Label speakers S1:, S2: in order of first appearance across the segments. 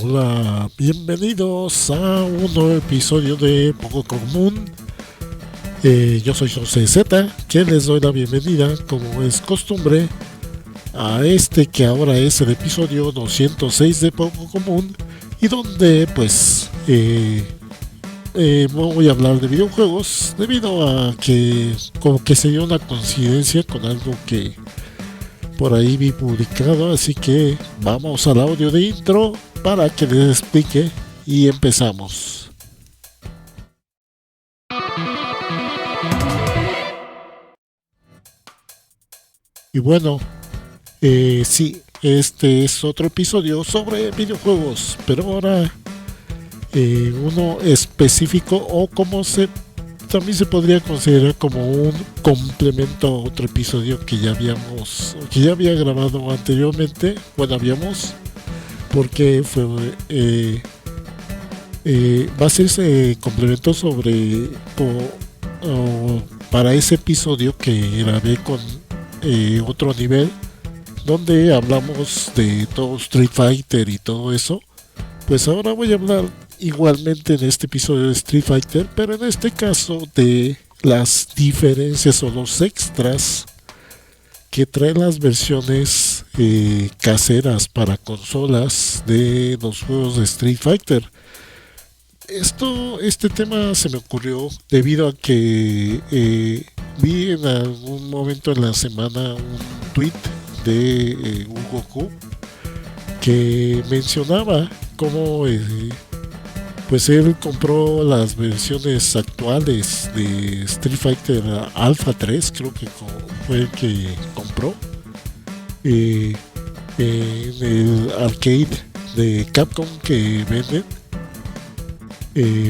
S1: Hola, bienvenidos a un nuevo episodio de Poco Común. Yo soy José Z, que les doy la bienvenida, como es costumbre, a este que ahora es el episodio 206 de Poco Común, y donde voy a hablar de videojuegos, debido a que como que se dio una coincidencia con algo que por ahí vi publicado, así que vamos al audio de intro para que les explique y empezamos. Y bueno, sí, este es otro episodio sobre videojuegos, pero ahora uno específico, o como también se podría considerar como un complemento a otro episodio que ya había grabado anteriormente. Bueno, porque va a ser ese complemento para ese episodio que grabé con otro nivel, donde hablamos de todo Street Fighter y todo eso. Pues ahora voy a hablar igualmente en este episodio de Street Fighter, pero en este caso de las diferencias o los extras que traen las versiones caseras para consolas de los juegos de Street Fighter. Este tema se me ocurrió debido a que vi en algún momento en la semana un tweet de Hugo Q, que mencionaba cómo pues él compró las versiones actuales de Street Fighter Alpha 3, creo que fue el que compró en el arcade de Capcom que venden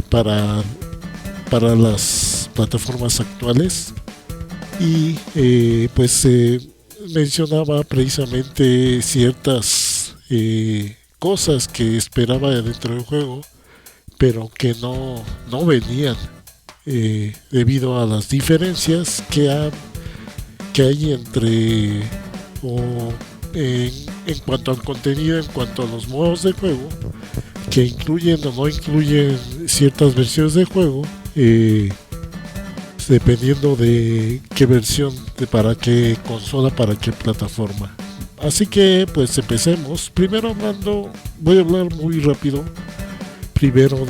S1: para las plataformas actuales. Y mencionaba precisamente ciertas cosas que esperaba dentro del juego, pero que no venían, debido a las diferencias que hay en cuanto al contenido, en cuanto a los modos de juego, que incluyen o no incluyen ciertas versiones de juego, dependiendo de qué versión, para qué consola, para qué plataforma. Así que pues empecemos. Voy a hablar muy rápido. Primero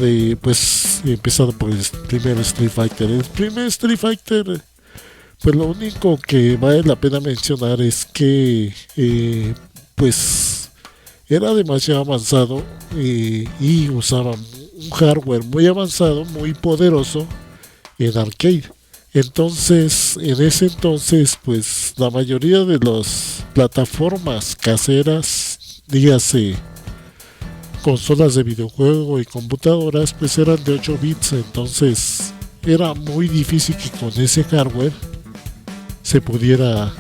S1: empezando por el primer Street Fighter. El primer Street Fighter, pues lo único que vale la pena mencionar es que era demasiado avanzado, y usaba un hardware muy avanzado, muy poderoso en arcade. Entonces, en ese entonces, pues la mayoría de las plataformas caseras, dígase consolas de videojuego y computadoras, pues eran de 8 bits. Entonces era muy difícil que con ese hardware se pudiera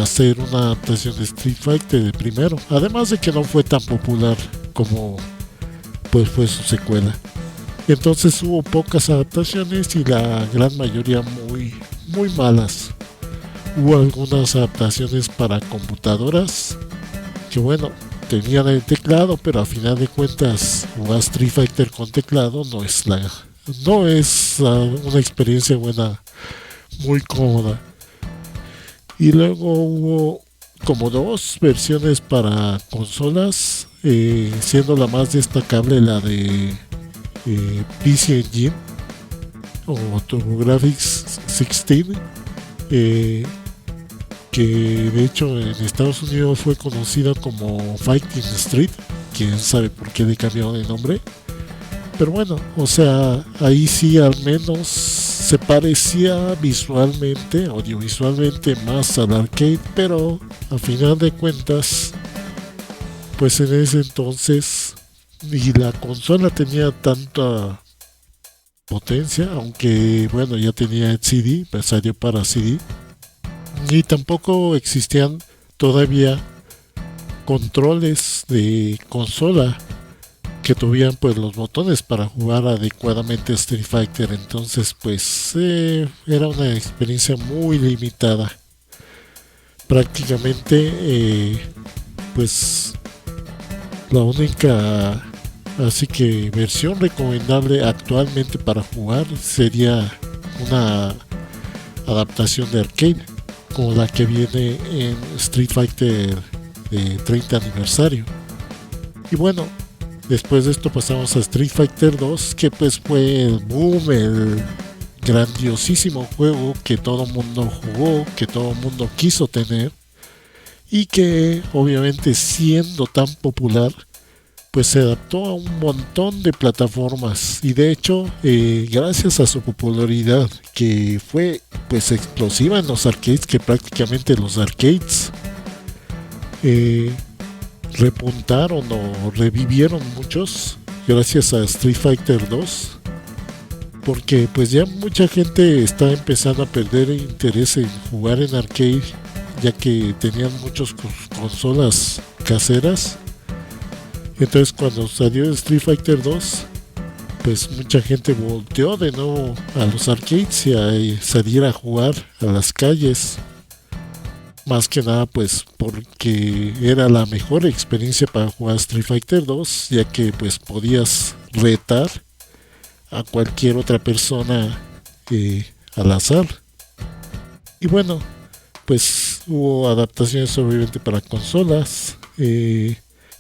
S1: hacer una adaptación de Street Fighter de primero, además de que no fue tan popular como pues fue su secuela. Entonces hubo pocas adaptaciones, y la gran mayoría muy muy malas. Hubo algunas adaptaciones para computadoras que, bueno, tenían el teclado, pero a final de cuentas jugar Street Fighter con teclado no es una experiencia buena, muy cómoda. Y luego hubo como dos versiones para consolas, siendo la más destacable la de PC Engine o TurboGrafx 16, que de hecho en Estados Unidos fue conocida como Fighting Street. Quién sabe por qué le cambió de nombre, pero bueno, o sea, ahí sí al menos se parecía visualmente, audiovisualmente, más al arcade, pero a final de cuentas, pues en ese entonces ni la consola tenía tanta potencia, aunque bueno, ya tenía el CD, pues salió para CD, ni tampoco existían todavía controles de consola que tuvieran pues los botones para jugar adecuadamente Street Fighter. Entonces pues era una experiencia muy limitada. Prácticamente pues la única Así que versión recomendable actualmente para jugar sería una adaptación de arcade, como la que viene en Street Fighter de 30 aniversario. Y bueno, después de esto pasamos a Street Fighter 2, que pues fue el boom, el grandiosísimo juego que todo el mundo jugó, que todo el mundo quiso tener, y que obviamente siendo tan popular, pues se adaptó a un montón de plataformas. Y de hecho, gracias a su popularidad, que fue pues explosiva en los arcades, que prácticamente los arcades eh, repuntaron o revivieron muchos gracias a Street Fighter 2, porque pues ya mucha gente está empezando a perder interés en jugar en arcade, ya que tenían muchas consolas caseras. Entonces cuando salió Street Fighter 2, pues mucha gente volteó de nuevo a los arcades y a salir a jugar a las calles. Más que nada pues porque era la mejor experiencia para jugar Street Fighter 2, ya que pues podías retar a cualquier otra persona al azar. Y bueno, pues hubo adaptaciones obviamente para consolas.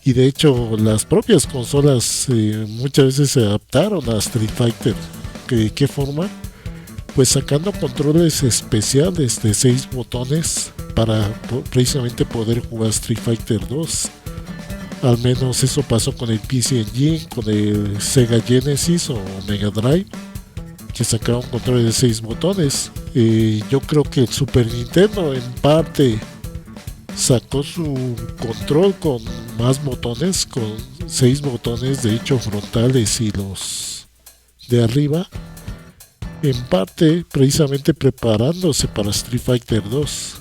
S1: Y de hecho las propias consolas muchas veces se adaptaron a Street Fighter. ¿De qué forma? Pues sacando controles especiales de 6 botones para precisamente poder jugar Street Fighter 2. Al menos eso pasó con el PC Engine, con el Sega Genesis o Mega Drive, que sacaron controles de 6 botones. Yo creo que el Super Nintendo en parte sacó su control con más botones, con 6 botones de hecho frontales y los de arriba, en parte precisamente preparándose para Street Fighter 2,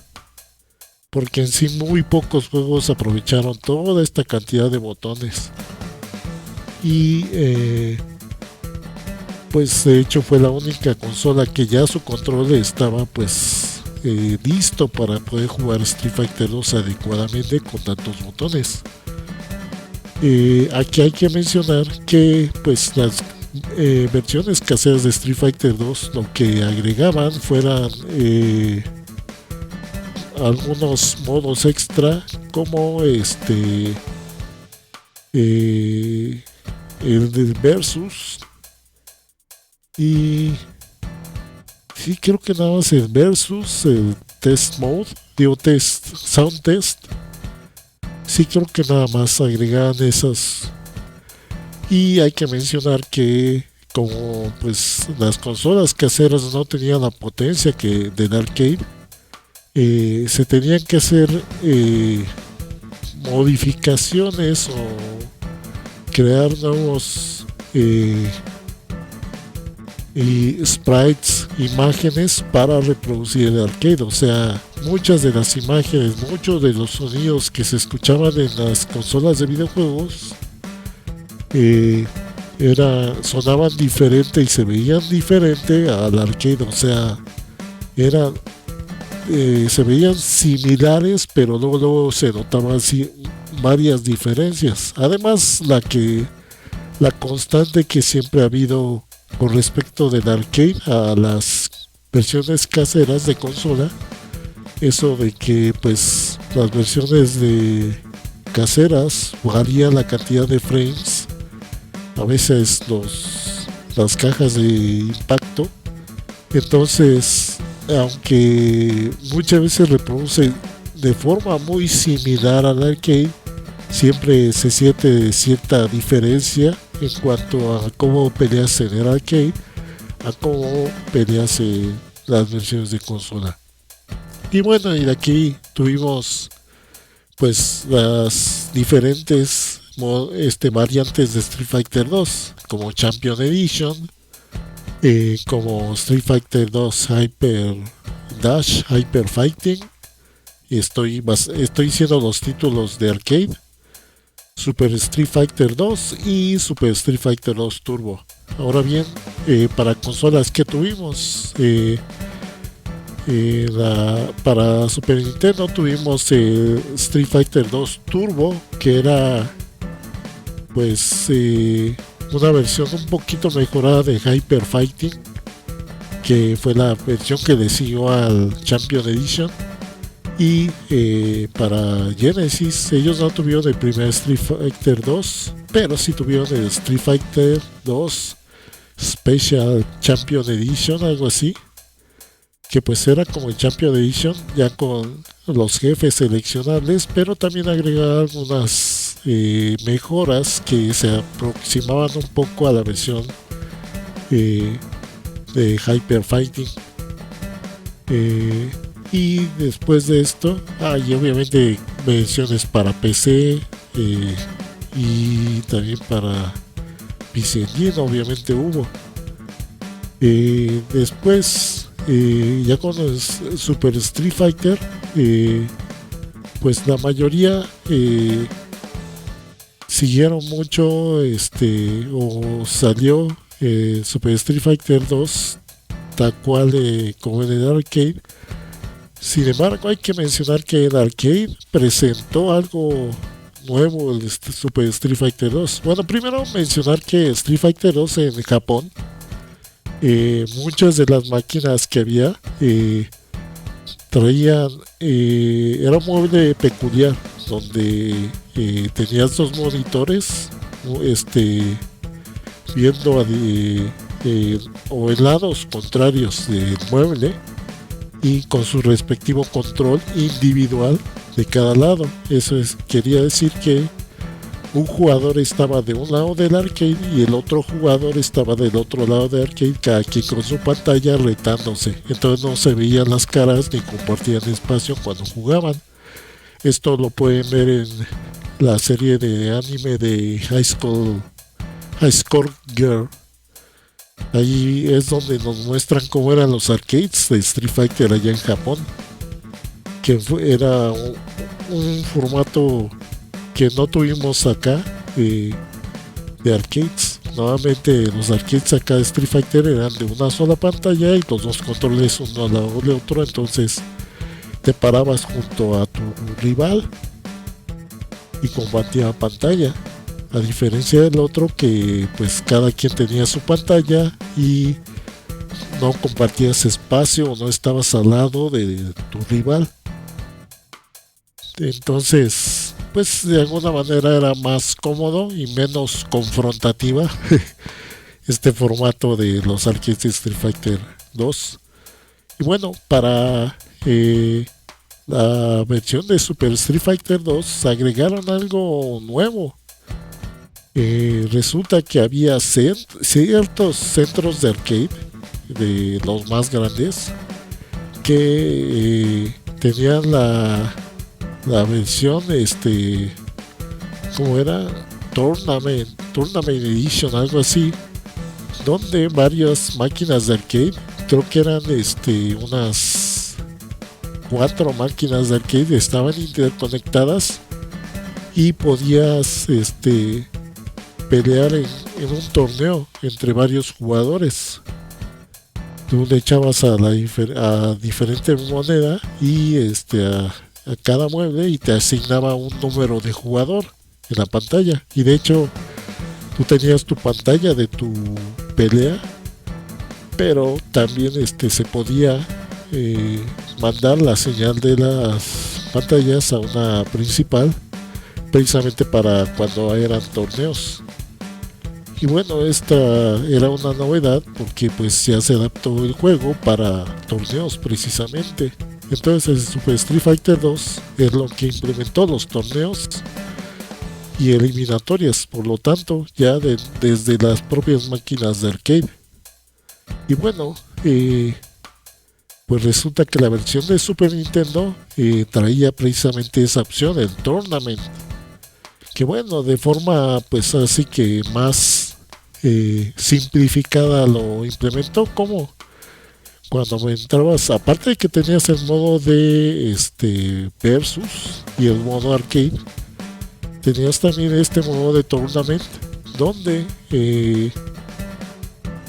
S1: porque en sí muy pocos juegos aprovecharon toda esta cantidad de botones. Y pues de hecho fue la única consola que ya su control estaba pues listo para poder jugar Street Fighter 2 adecuadamente con tantos botones. Aquí hay que mencionar que pues las versiones caseras de Street Fighter 2 lo que agregaban fueran algunos modos extra, como el del Versus, y sí, creo que nada más el Versus, el Test Mode, digo Test, Sound Test. Sí, creo que nada más agregaban esas. Y hay que mencionar que como pues las consolas caseras no tenían la potencia que del arcade, se tenían que hacer modificaciones o crear nuevos sprites, imágenes para reproducir el arcade. O sea, muchas de las imágenes, muchos de los sonidos que se escuchaban en las consolas de videojuegos sonaban diferente y se veían diferente al arcade. O sea, eran se veían similares, pero luego se notaban varias diferencias. Además, la constante que siempre ha habido con respecto del arcade a las versiones caseras de consola, eso de que pues las versiones de caseras varía la cantidad de frames, a veces las cajas de impacto. Entonces, aunque muchas veces reproduce de forma muy similar al arcade, siempre se siente cierta diferencia en cuanto a cómo peleas en el arcade a cómo peleas en las versiones de consola. Y bueno, y de aquí tuvimos pues las diferentes variantes de Street Fighter 2, como Champion Edition, como Street Fighter 2 Hyper Dash, Hyper Fighting. Estoy diciendo los títulos de arcade: Super Street Fighter 2 y Super Street Fighter 2 Turbo. Ahora bien, para consolas que tuvimos, para Super Nintendo tuvimos Street Fighter 2 Turbo, que era pues una versión un poquito mejorada de Hyper Fighting, que fue la versión que le siguió al Champion Edition. Y para Genesis ellos no tuvieron el primer Street Fighter 2, pero sí tuvieron el Street Fighter 2 Special Champion Edition, algo así, que pues era como el Champion Edition ya con los jefes seleccionables, pero también agregaba algunas mejoras que se aproximaban un poco a la versión de Hyper Fighting. Y después de esto hay obviamente versiones para PC y también para PC Engine, obviamente hubo. Después ya con el Super Street Fighter, pues la mayoría siguieron mucho o salió Super Street Fighter 2 tal cual como en el arcade. Sin embargo, hay que mencionar que el arcade presentó algo nuevo, el Super Street Fighter 2. Bueno, primero mencionar que Street Fighter 2 en Japón, muchas de las máquinas que había traían, era un mueble peculiar, donde tenías dos monitores, viendo o en lados contrarios del mueble, y con su respectivo control individual de cada lado. Eso quería decir que un jugador estaba de un lado del arcade y el otro jugador estaba del otro lado del arcade, cada quien con su pantalla retándose. Entonces no se veían las caras ni compartían espacio cuando jugaban. Esto lo pueden ver en la serie de anime de High Score Girl. Ahí es donde nos muestran cómo eran los arcades de Street Fighter allá en Japón, que era un formato que no tuvimos acá de arcades. Nuevamente los arcades acá de Street Fighter eran de una sola pantalla y los dos controles uno al lado de otro, entonces te parabas junto a tu rival y combatía a pantalla. A diferencia del otro, que pues cada quien tenía su pantalla y no compartías espacio o no estabas al lado de tu rival. Entonces, pues de alguna manera era más cómodo y menos confrontativa este formato de los arcades de Street Fighter 2. Y bueno, para la versión de Super Street Fighter 2 agregaron algo nuevo. Resulta que había ciertos centros de arcade, de los más grandes, que tenían la versión, ¿cómo era? Tournament Edition, algo así, donde varias máquinas de arcade, creo que eran unas 4 máquinas de arcade, estaban interconectadas y podías pelear en un torneo entre varios jugadores. Tú le echabas a diferente moneda y a cada mueble y te asignaba un número de jugador en la pantalla. Y de hecho, tú tenías tu pantalla de tu pelea, pero también se podía mandar la señal de las pantallas a una principal, precisamente para cuando eran torneos. Y bueno, esta era una novedad porque pues ya se adaptó el juego para torneos precisamente. Entonces el Super Street Fighter 2 es lo que implementó los torneos y eliminatorias, por lo tanto ya desde las propias máquinas de arcade. Y bueno, pues resulta que la versión de Super Nintendo traía precisamente esa opción, el Tournament, que bueno, de forma pues así que más simplificada lo implementó, como cuando entrabas, aparte de que tenías el modo de versus y el modo arcade, tenías también este modo de tournament, donde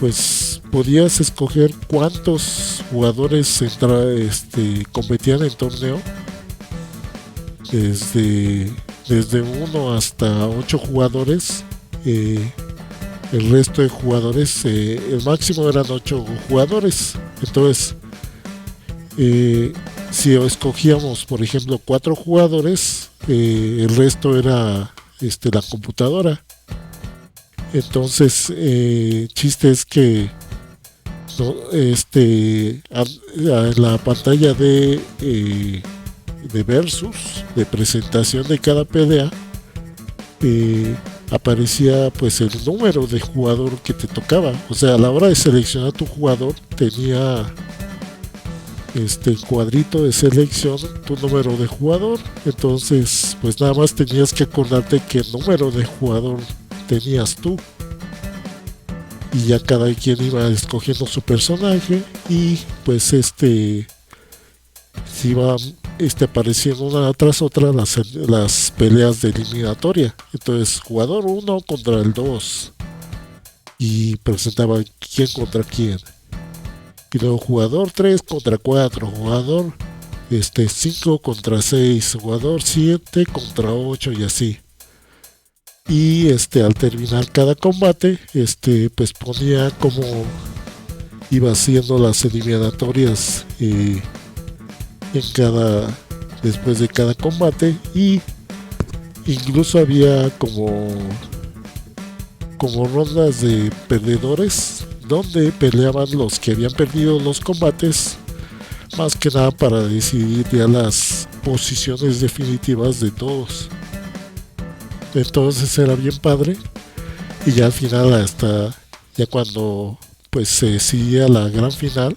S1: pues podías escoger cuántos jugadores competían en el torneo, desde 1 hasta 8 jugadores, eh, el resto de jugadores, el máximo eran 8 jugadores. Entonces, si escogíamos, por ejemplo, 4 jugadores, el resto era la computadora. Entonces, chiste es que no, en la pantalla de versus, de presentación de cada pelea, aparecía pues el número de jugador que te tocaba. O sea, a la hora de seleccionar tu jugador tenía cuadrito de selección tu número de jugador. Entonces pues nada más tenías que acordarte qué número de jugador tenías tú, y ya cada quien iba escogiendo su personaje, y pues se iba apareciendo una tras otra las peleas de eliminatoria. Entonces jugador 1 contra el 2, y presentaba quién contra quién, y luego jugador 3 contra 4, jugador 5 contra 6, jugador 7 contra 8, y así. Y al terminar cada combate, pues ponía como iba haciendo las eliminatorias después de cada combate. Y incluso había como rondas de perdedores, donde peleaban los que habían perdido los combates, más que nada para decidir ya las posiciones definitivas de todos. Entonces era bien padre. Y ya al final, hasta ya cuando pues se decidía la gran final,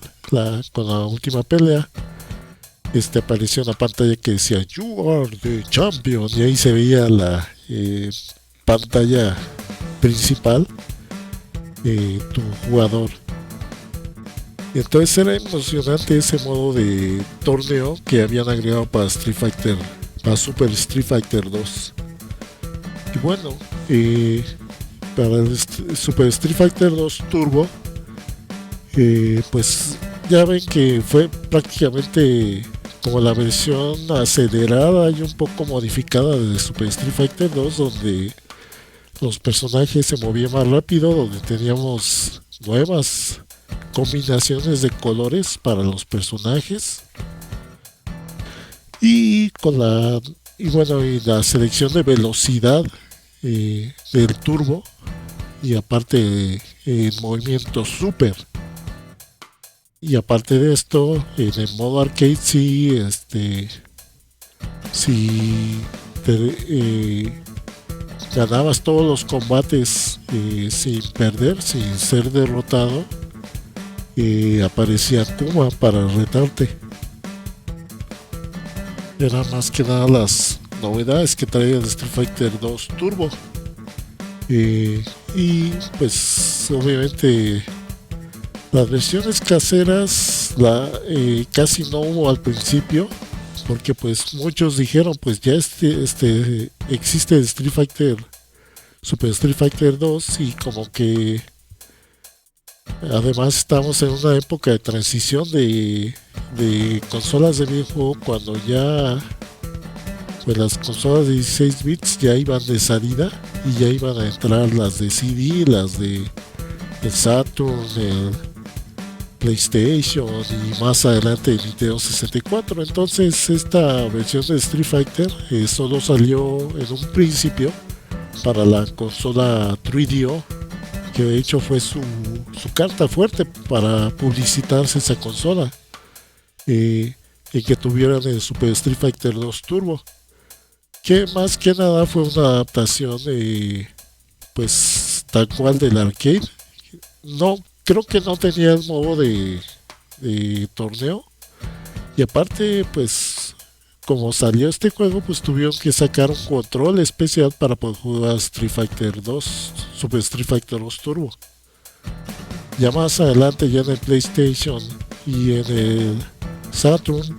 S1: con la última pelea, apareció una pantalla que decía "You are the champion", y ahí se veía la pantalla principal, tu jugador. Y entonces era emocionante ese modo de torneo que habían agregado para Super Street Fighter 2. Y bueno, para el Super Street Fighter 2 Turbo, pues ya ven que fue prácticamente como la versión acelerada y un poco modificada de Super Street Fighter 2, donde los personajes se movían más rápido, donde teníamos nuevas combinaciones de colores para los personajes, y y la selección de velocidad del turbo, y aparte el movimiento super. Y aparte de esto, en el modo arcade si ganabas todos los combates sin perder, sin ser derrotado, aparecía Kuma para retarte. Eran más que nada las novedades que traía el Street Fighter 2 Turbo. Y pues obviamente las versiones caseras casi no hubo al principio, porque pues muchos dijeron pues ya existe el Super Street Fighter 2, y como que además estamos en una época de transición de consolas de videojuego, cuando ya pues las consolas de 16 bits ya iban de salida, y ya iban a entrar las de CD, las de el Saturn, el PlayStation, y más adelante el Nintendo 64. Entonces esta versión de Street Fighter solo salió en un principio para la consola 3DO, que de hecho fue su carta fuerte para publicitarse esa consola, y que tuvieran el Super Street Fighter 2 Turbo, que más que nada fue una adaptación pues tal cual del arcade. No, creo que no tenía el modo de torneo, y aparte pues como salió este juego, pues tuvieron que sacar un control especial para poder jugar Street Fighter 2, Super Street Fighter 2 Turbo. Ya más adelante, ya en el PlayStation y en el Saturn,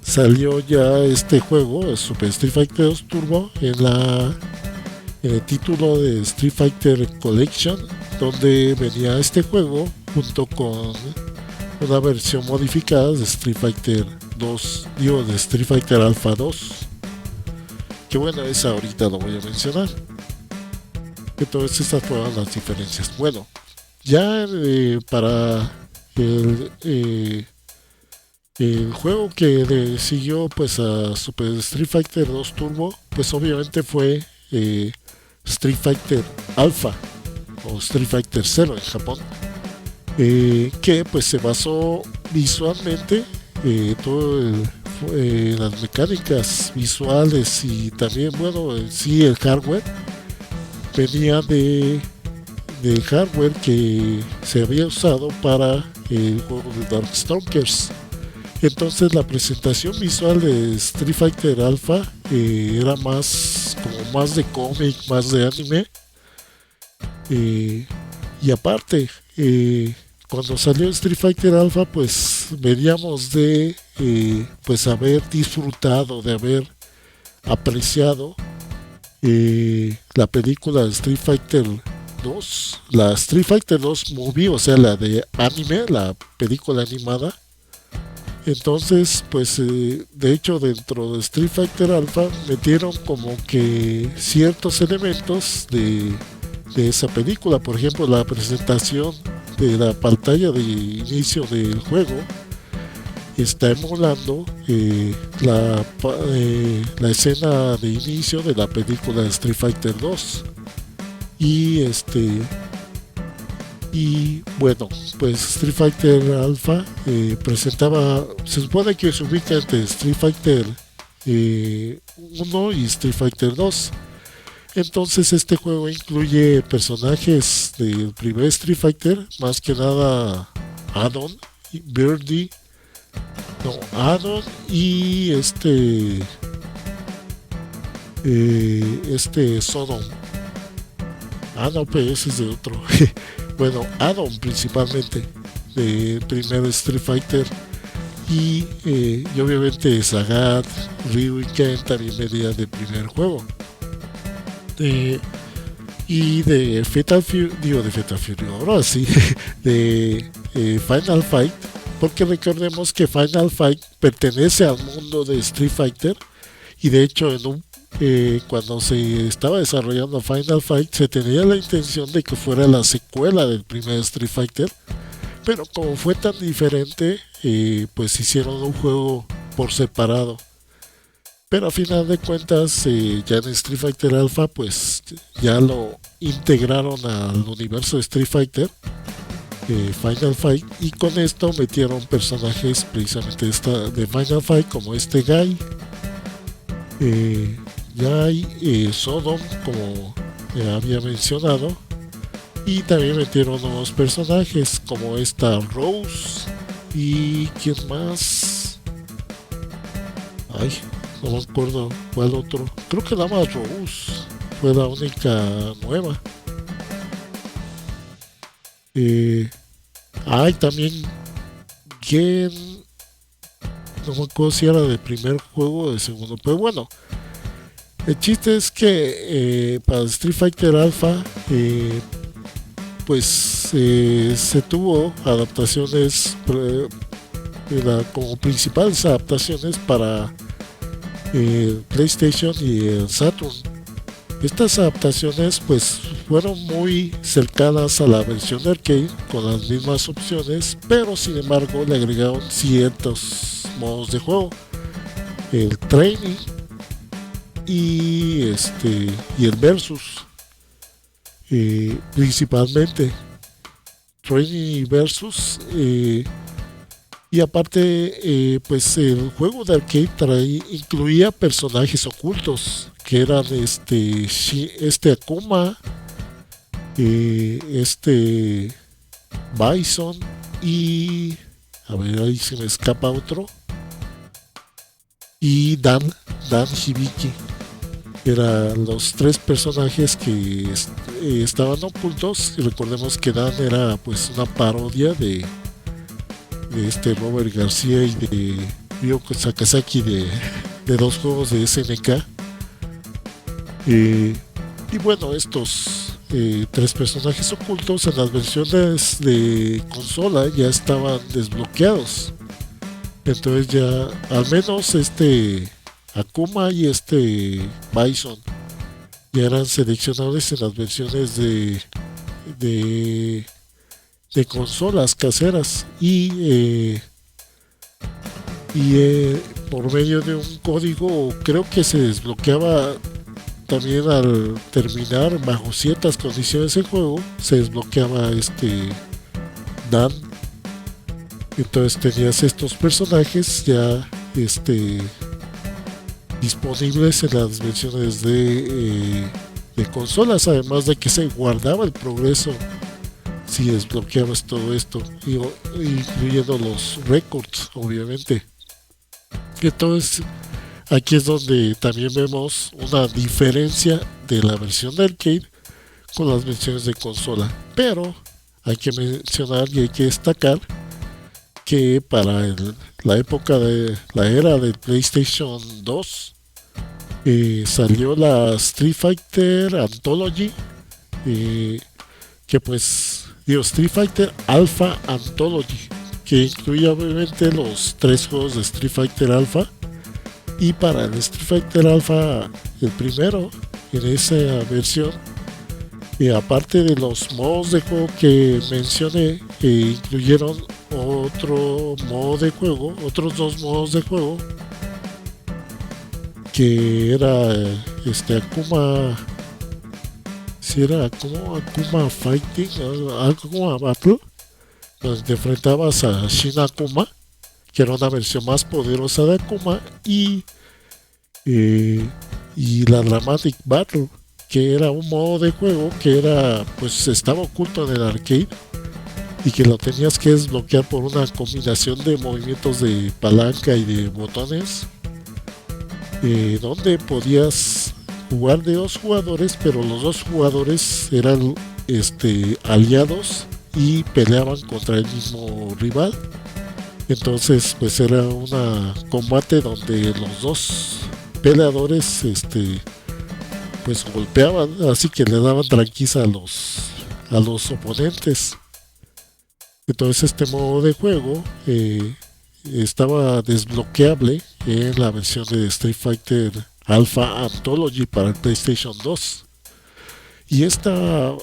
S1: salió ya este juego, el Super Street Fighter 2 Turbo, en el título de Street Fighter Collection, donde venía este juego junto con una versión modificada de Street Fighter 2, de Street Fighter Alpha 2, que bueno, esa ahorita lo voy a mencionar. Entonces esas fueron las diferencias. Bueno, ya para el, eh, el juego que le siguió pues a Super Street Fighter 2 Turbo, pues obviamente fue Street Fighter Alpha o Street Fighter 0 en Japón, que pues se basó visualmente todo las mecánicas visuales y también bueno en sí el hardware venía de hardware que se había usado para el juego de Darkstalkers. Entonces la presentación visual de Street Fighter Alpha era más como más de cómic, más de anime. Y aparte, cuando salió Street Fighter Alpha, pues veníamos de pues haber disfrutado, de haber apreciado la película de Street Fighter 2, la Street Fighter 2 Movie, o sea, la de anime, la película animada. Entonces, pues de hecho dentro de Street Fighter Alpha metieron como que ciertos elementos de esa película. Por ejemplo, la presentación de la pantalla de inicio del juego está emulando la escena de inicio de la película de Street Fighter 2. Y y bueno, pues Street Fighter Alpha presentaba, se supone que se ubica entre Street Fighter 1 y Street Fighter 2. Entonces este juego incluye personajes del primer Street Fighter, más que nada Adon, Birdie, no, Adon y Sodom. Ah, no, pero ese es de otro. Bueno, Adon principalmente, de primer Street Fighter. Y obviamente Sagat, Ryu y Ken también venía del primer juego. Y de Fatal Fury, digo de Fatal Fury, ahora sí, de Final Fight, porque recordemos que Final Fight pertenece al mundo de Street Fighter y de hecho cuando se estaba desarrollando Final Fight se tenía la intención de que fuera la secuela del primer Street Fighter, pero como fue tan diferente, pues hicieron un juego por separado. Pero a final de cuentas, ya en Street Fighter Alpha, pues ya lo integraron al universo de Street Fighter, Final Fight, y con esto metieron personajes precisamente de Final Fight, como este Guy, ya hay Sodom, como había mencionado, y también metieron nuevos personajes, como esta Rose, y ¿quién más? Ay, no me acuerdo cuál otro. Creo que nada más Rose fue la única nueva. También Gen. No me acuerdo si era del primer juego o del segundo. Pero bueno, el chiste es que para Street Fighter Alpha, pues se tuvo adaptaciones, como principales adaptaciones para PlayStation y el Saturn. Estas adaptaciones pues fueron muy cercanas a la versión de arcade con las mismas opciones, pero sin embargo le agregaron ciertos modos de juego, el training y el versus, principalmente training y versus. Y aparte, pues el juego de arcade incluía personajes ocultos, que eran Akuma, Bison y... A ver, ahí se me escapa otro. Y Dan Hibiki. Eran los tres personajes que estaban ocultos. Y recordemos que Dan era pues una parodia de Robert García y de Ryoko Sakazaki de dos juegos de SNK. Y bueno, estos tres personajes ocultos en las versiones de consola ya estaban desbloqueados. Entonces ya al menos Akuma y Bison ya eran seleccionables en las versiones de, de consolas caseras y por medio de un código creo que se desbloqueaba también al terminar bajo ciertas condiciones el juego, se desbloqueaba Dan. Entonces tenías estos personajes ya disponibles en las versiones de consolas, además de que se guardaba el progreso si desbloqueabas todo esto, incluyendo los records, obviamente. Entonces, aquí es donde también vemos una diferencia de la versión de arcade con las versiones de consola. Pero hay que mencionar y hay que destacar que para la época de la era del PlayStation 2 salió la Street Fighter Anthology, que pues digo Street Fighter Alpha Anthology, que incluye obviamente los 3 juegos de Street Fighter Alpha. Y para el Street Fighter Alpha, el primero, en esa versión, aparte de los modos de juego que mencioné, incluyeron otro modo de juego, otros 2 modos de juego, que era Akuma, si era como Akuma Fighting, Akuma Battle, donde te enfrentabas a Shin Akuma, que era una versión más poderosa de Akuma, y la Dramatic Battle, que era un modo de juego que era, pues estaba oculto en el arcade y que lo tenías que desbloquear por una combinación de movimientos de palanca y de botones, donde podías jugar de 2 jugadores, pero los 2 jugadores eran aliados y peleaban contra el mismo rival. Entonces pues era un combate donde los 2 peleadores pues golpeaban, así que le daban tranquiza a los oponentes. Entonces este modo de juego estaba desbloqueable en la versión de Street Fighter Alpha Anthology para el PlayStation 2. Y esta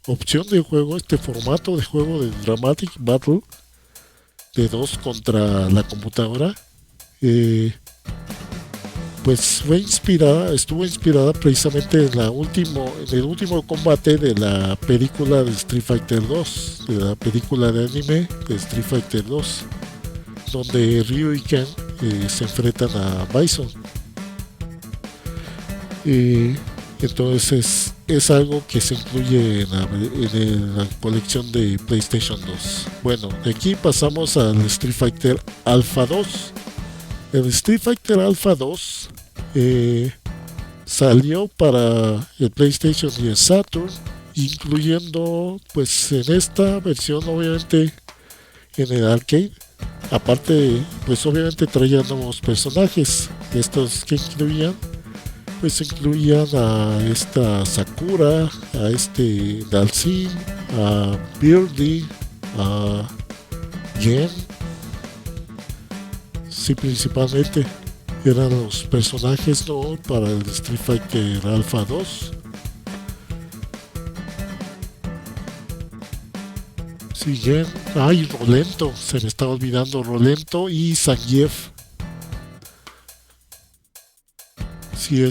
S1: opción de juego, este formato de juego de Dramatic Battle de 2 contra la computadora, pues estuvo inspirada precisamente en el último combate de la película de Street Fighter 2, de la película de anime de Street Fighter 2, donde Ryu y Ken se enfrentan a Bison. Entonces es algo que se incluye en la colección de PlayStation 2. Bueno, de aquí pasamos al Street Fighter Alpha 2. El Street Fighter Alpha 2 salió para el PlayStation y el Saturn, incluyendo pues en esta versión obviamente en el arcade. Aparte pues obviamente traían nuevos personajes. Estos que incluían a esta Sakura, a Dalsim, a Beardy, a Gen. Sí, principalmente eran los personajes para el Street Fighter Alpha 2. Sí, Gen. Ay, Rolento, se me estaba olvidando Rolento y Zangief. Sí,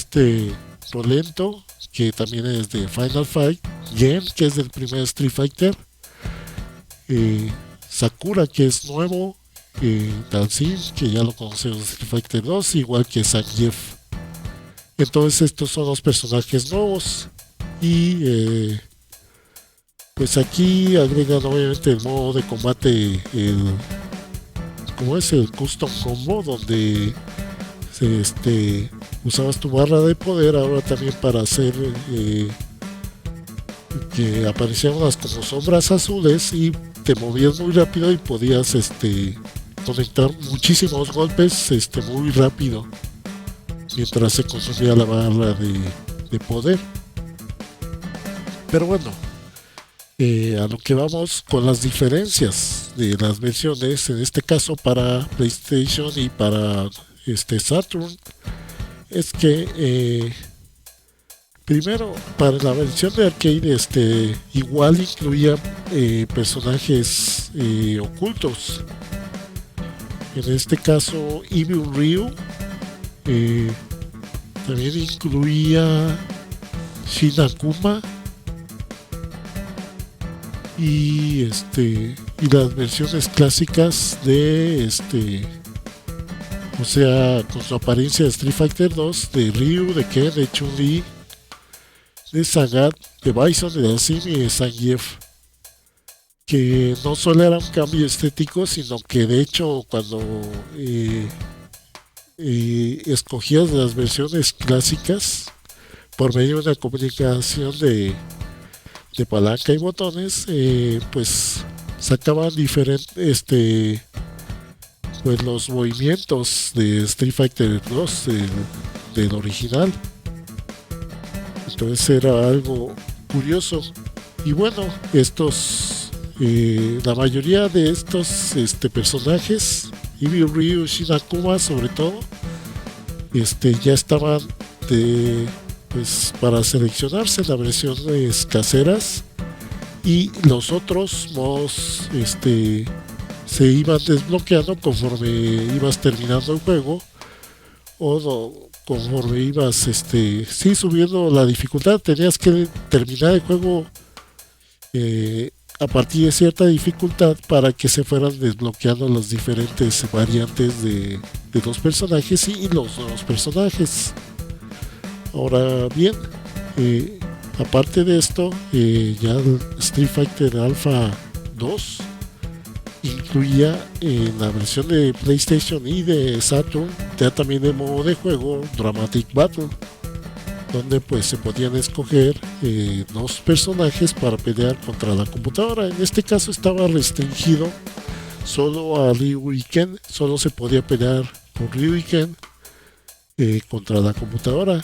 S1: Rolento, que también es de Final Fight, Gen, que es del primer Street Fighter, Sakura, que es nuevo, Dalsim, que ya lo conocemos de Street Fighter 2, igual que Zangief. Entonces estos son los personajes nuevos y pues aquí agregan obviamente el modo de combate, como es el Custom Combo, donde usabas tu barra de poder ahora también para hacer que aparecían unas como sombras azules y te movías muy rápido y podías conectar muchísimos golpes muy rápido mientras se consumía la barra de poder. Pero bueno, a lo que vamos con las diferencias de las versiones, en este caso para PlayStation y para Saturn, es que Primero, para la versión de arcade, igual incluía personajes ocultos. En este caso, Evil Ryu eh, también incluía Shin Akuma y las versiones clásicas de o sea, con su apariencia de Street Fighter 2, de Ryu, de Ken, de Chun-Li, de Sagat, de Bison, de Dhalsim y de Zangief, que no solo era un cambio estético, sino que de hecho cuando escogías las versiones clásicas por medio de una comunicación de palanca y botones, pues sacaban diferentes pues los movimientos de Street Fighter 2 del original. Entonces era algo curioso. Y bueno, la mayoría de estos personajes, Evil Ryu, Shin Akuma sobre todo, ya estaban pues para seleccionarse las versiones caseras, y los otros modos se iban desbloqueando conforme ibas terminando el juego, o conforme ibas subiendo la dificultad. Tenías que terminar el juego a partir de cierta dificultad para que se fueran desbloqueando las diferentes variantes de los personajes y los nuevos personajes. Ahora bien, aparte de esto, ya el Street Fighter Alpha 2 incluía en la versión de PlayStation y de Saturn ya también el modo de juego Dramatic Battle, donde pues se podían escoger dos personajes para pelear contra la computadora. En este caso estaba restringido solo a Ryu y Ken, solo se podía pelear con Ryu y Ken contra la computadora,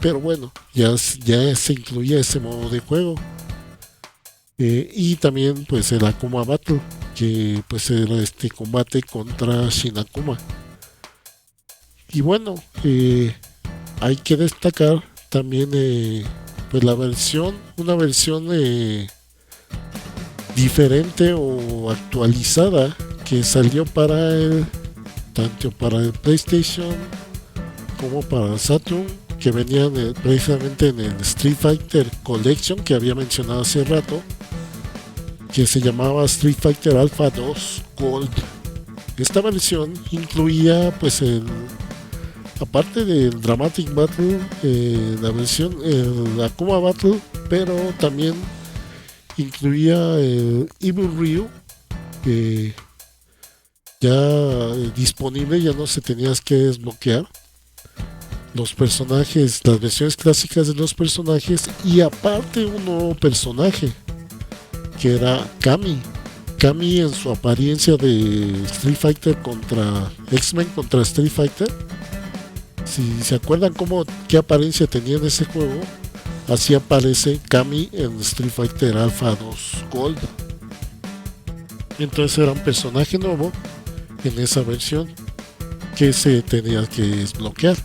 S1: pero bueno, ya se incluía ese modo de juego. Y también pues el Akuma Battle, que pues era este combate contra Shin Akuma. Y bueno, hay que destacar también pues una versión diferente o actualizada que salió tanto para el PlayStation como para el Saturn, que venían precisamente en el Street Fighter Collection que había mencionado hace rato, que se llamaba Street Fighter Alpha 2 Gold. Esta versión incluía pues aparte del Dramatic Battle, la versión el Akuma Battle, pero también incluía el Evil Ryu, ya disponible, ya no se tenías que desbloquear los personajes, las versiones clásicas de los personajes, y aparte un nuevo personaje que era Kami en su apariencia de Street Fighter contra X-Men contra Street Fighter. Si se acuerdan qué apariencia tenía en ese juego, así aparece Kami en Street Fighter Alpha 2 Gold. Entonces era un personaje nuevo en esa versión que se tenía que desbloquear.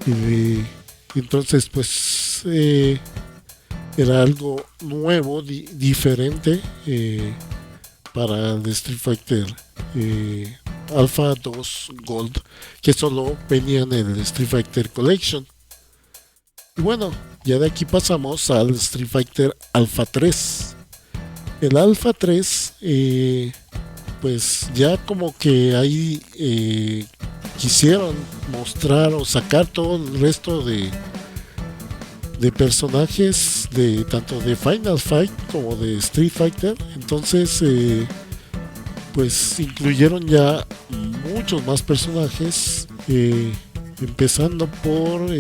S1: Y entonces pues era algo nuevo, diferente para el Street Fighter Alpha 2 Gold, que solo venía en el Street Fighter Collection. Y bueno, ya de aquí pasamos al Street Fighter Alpha 3. El Alpha 3 pues ya como que ahí quisieron mostrar o sacar todo el resto de personajes tanto de Final Fight como de Street Fighter. Entonces pues incluyeron ya muchos más personajes, empezando por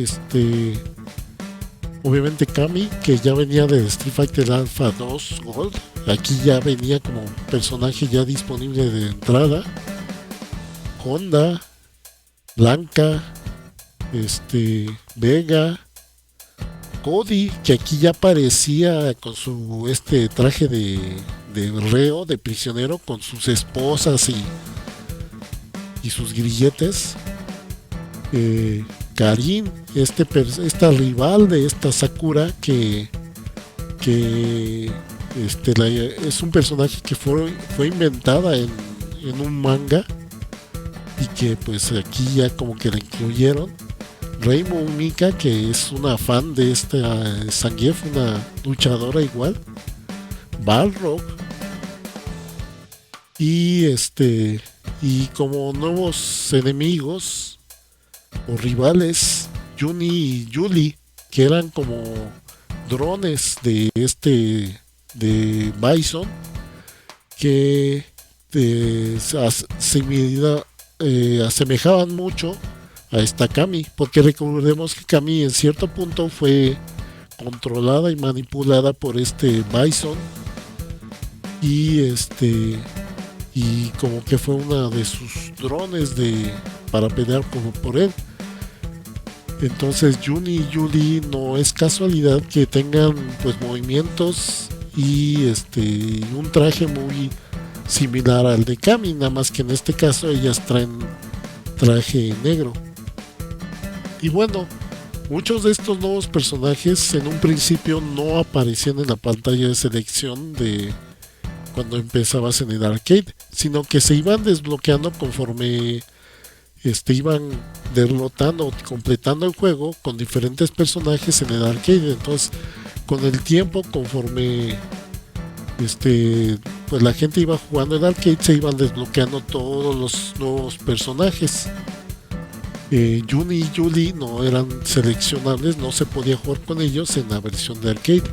S1: obviamente Kami, que ya venía de Street Fighter Alpha 2 Gold. Aquí ya venía como personaje ya disponible de entrada. Honda, Blanca, Vega, Cody, que aquí ya aparecía con su traje de reo, de prisionero, con sus esposas y sus grilletes. Karin, esta rival de esta Sakura que es un personaje que fue inventada en un manga y que pues aquí ya como que la incluyeron. Rainbow Mika, que es una fan de esta Zangief, una luchadora igual. Balrog. Y como nuevos enemigos o rivales, Juni y Yuli, que eran como drones de Bison, que asemejaban mucho a esta Kami, porque recordemos que Kami en cierto punto fue controlada y manipulada por este Bison y como que fue una de sus drones para pelear como por él. Entonces Juni y Yuli no es casualidad que tengan pues movimientos y un traje muy similar al de Kami, nada más que en este caso ellas traen traje negro. Y bueno, muchos de estos nuevos personajes en un principio no aparecían en la pantalla de selección de cuando empezabas en el arcade, sino que se iban desbloqueando conforme iban derrotando o completando el juego con diferentes personajes en el arcade. Entonces, con el tiempo, conforme pues la gente iba jugando el arcade, se iban desbloqueando todos los nuevos personajes. Juni y Yuli no eran seleccionables, no se podía jugar con ellos en la versión de arcade.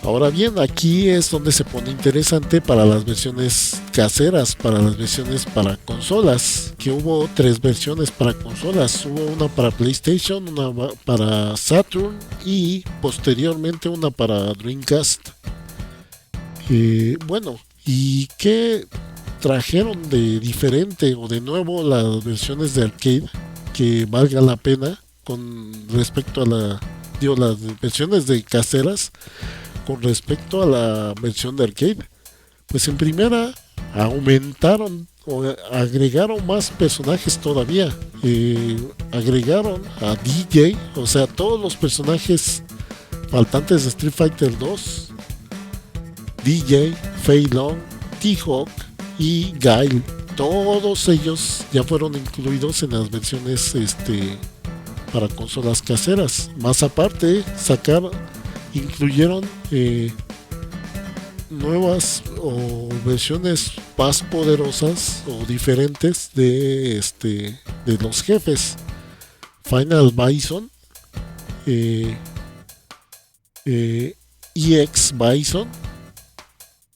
S1: Ahora bien, aquí es donde se pone interesante para las versiones caseras, para las versiones para consolas, que hubo 3 versiones para consolas. Hubo una para PlayStation, una para Saturn y posteriormente una para Dreamcast. Bueno, ¿y qué trajeron de diferente o de nuevo las versiones de arcade que valga la pena con respecto a las versiones de caseras con respecto a la versión de arcade? Pues en primera aumentaron o agregaron más personajes todavía. Agregaron a DJ, o sea, todos los personajes faltantes de Street Fighter 2, DJ, Fei Long, T-Hawk y Guile. Todos ellos ya fueron incluidos en las versiones para consolas caseras. Más aparte, incluyeron nuevas o versiones más poderosas o diferentes de los jefes. Final Bison, EX Bison,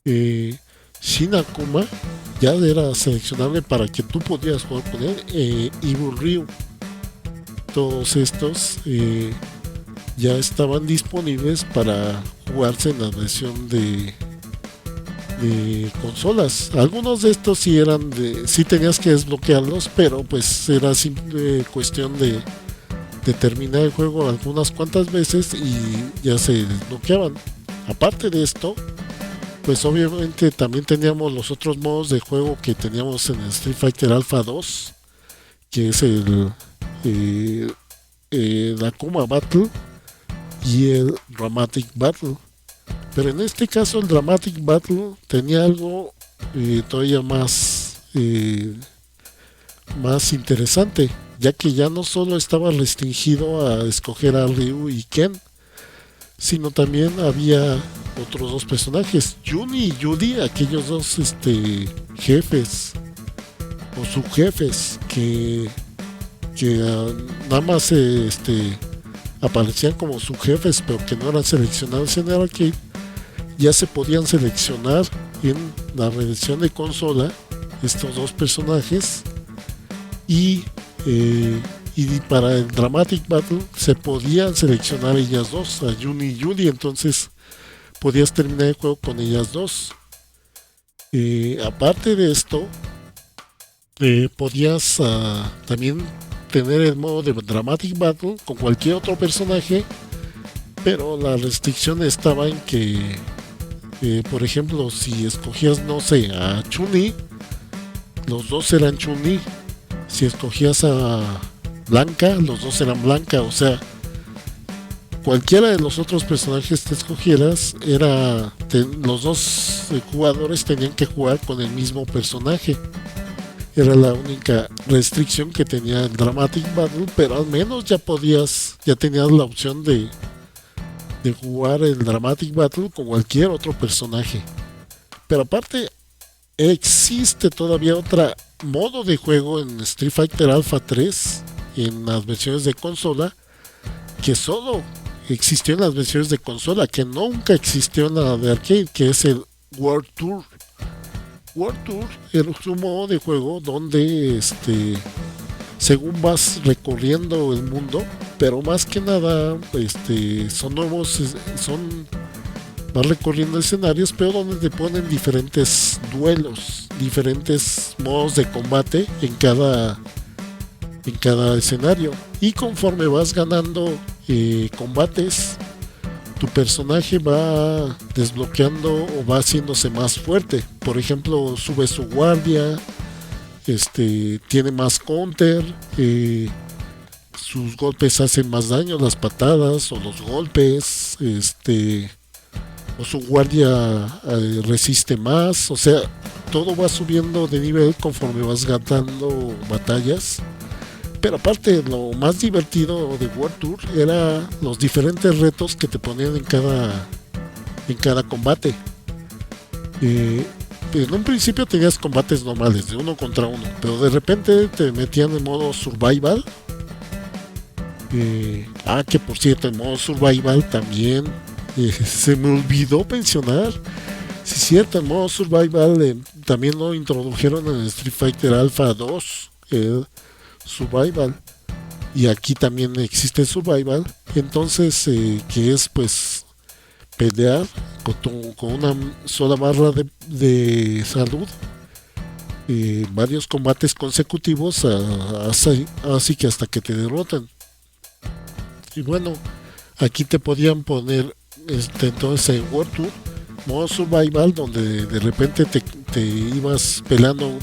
S1: Shin Akuma ya era seleccionable para que tú podías jugar con él, Evil Ryu. Todos estos ya estaban disponibles para jugarse en la versión de consolas. Algunos de estos sí tenías que desbloquearlos, pero pues era simple cuestión de terminar el juego algunas cuantas veces y ya se desbloqueaban. Aparte de esto, pues obviamente también teníamos los otros modos de juego que teníamos en el Street Fighter Alpha 2, que es el Akuma Battle y el Dramatic Battle. Pero en este caso el Dramatic Battle tenía algo todavía más interesante, ya que ya no solo estaba restringido a escoger a Ryu y Ken, sino también había otros 2 personajes, Juni y Yuli, aquellos 2 jefes o subjefes que nada más aparecían como subjefes, pero que no eran seleccionados en el arcade. Ya se podían seleccionar en la versión de consola estos 2 personajes y para el Dramatic Battle se podían seleccionar ellas 2, a Juni y Yuli. Entonces podías terminar el juego con ellas 2. Aparte de esto, podías también tener el modo de Dramatic Battle con cualquier otro personaje, pero la restricción estaba en que por ejemplo, si escogías, no sé, a Chun-Li, los 2 eran Chun-Li. Si escogías a Blanca, los dos eran Blanca, o sea, cualquiera de los otros personajes que escogieras los dos jugadores tenían que jugar con el mismo personaje. Era la única restricción que tenía el Dramatic Battle, pero al menos ya tenías la opción de jugar el Dramatic Battle con cualquier otro personaje. Pero aparte, existe todavía otro modo de juego en Street Fighter Alpha 3, en las versiones de consola, que solo existió en las versiones de consola, que nunca existió en la de arcade, que es el World Tour. World Tour es un modo de juego donde según vas recorriendo el mundo, pero más que nada vas recorriendo escenarios, pero donde te ponen diferentes duelos, diferentes modos de combate en cada escenario, y conforme vas ganando combates, tu personaje va desbloqueando o va haciéndose más fuerte. Por ejemplo, sube su guardia, tiene más counter, sus golpes hacen más daño, las patadas o los golpes, o su guardia resiste más. O sea, todo va subiendo de nivel conforme vas ganando batallas. Pero aparte, lo más divertido de World Tour era los diferentes retos que te ponían en cada combate. En un principio tenías combates normales de uno contra uno, pero de repente te metían en modo survival. Que por cierto, en modo survival también se me olvidó mencionar. Sí, es cierto, en modo survival también lo introdujeron en Street Fighter Alpha 2. Survival, y aquí también existe survival. Entonces, que es pues pelear con una sola barra de salud, varios combates consecutivos, así que hasta que te derrotan. Y bueno, aquí te podían poner entonces en World Tour modo survival, donde de repente te ibas peleando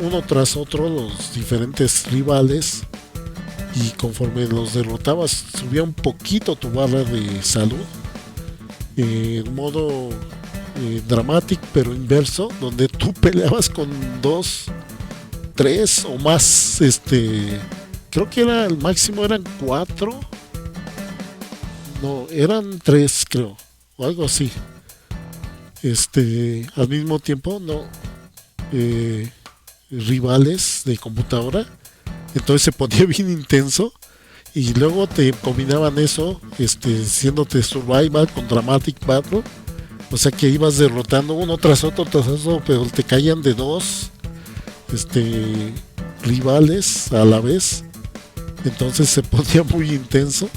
S1: uno tras otro los diferentes rivales, y conforme los derrotabas subía un poquito tu barra de salud. En modo dramatic pero inverso, donde tú peleabas con 2, 3 o más, creo que era el máximo, eran 4, no, eran 3 creo, o algo así, al mismo tiempo, no, rivales de computadora. Entonces se ponía bien intenso, y luego te combinaban eso, siéndote survival con dramatic battle. O sea que ibas derrotando uno tras otro, pero te caían de 2 rivales a la vez. Entonces se ponía muy intenso.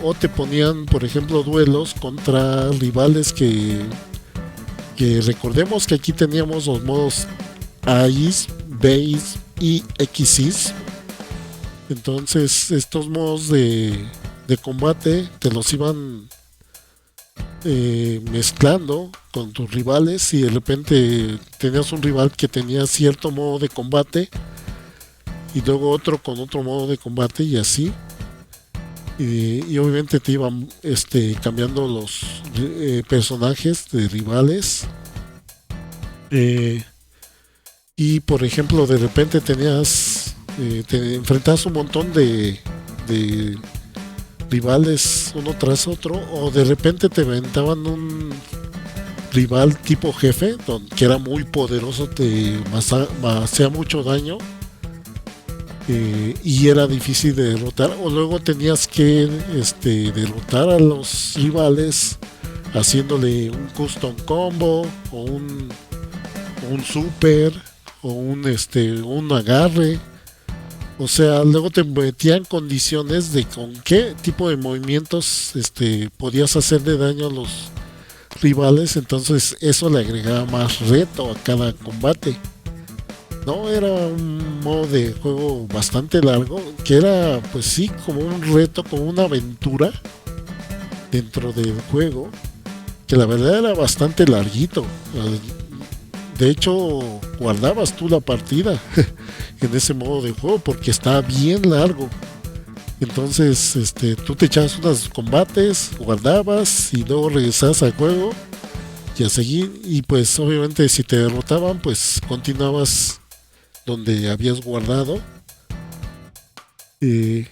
S1: O te ponían, por ejemplo, duelos contra rivales que recordemos que aquí teníamos los modos AIS, Base y XIS. Entonces estos modos de combate te los iban mezclando con tus rivales, y de repente tenías un rival que tenía cierto modo de combate y luego otro con otro modo de combate, y así. Y obviamente te iban cambiando los personajes de rivales. Y por ejemplo, de repente te enfrentabas un montón de rivales uno tras otro, o de repente te aventaban un rival tipo jefe, que era muy poderoso, te hacía mucho daño, y era difícil de derrotar, o luego tenías que derrotar a los rivales haciéndole un custom combo o un super o un agarre. O sea, luego te metían condiciones de con qué tipo de movimientos podías hacerle daño a los rivales. Entonces eso le agregaba más reto a cada combate. No, era un modo de juego bastante largo, que era pues sí, como un reto, como una aventura dentro del juego, que la verdad era bastante larguito. De hecho, guardabas tú la partida en ese modo de juego porque está bien largo. Entonces, tú te echabas unos combates, guardabas y luego regresabas al juego y a seguir. Y pues obviamente si te derrotaban, pues continuabas donde habías guardado. Eh,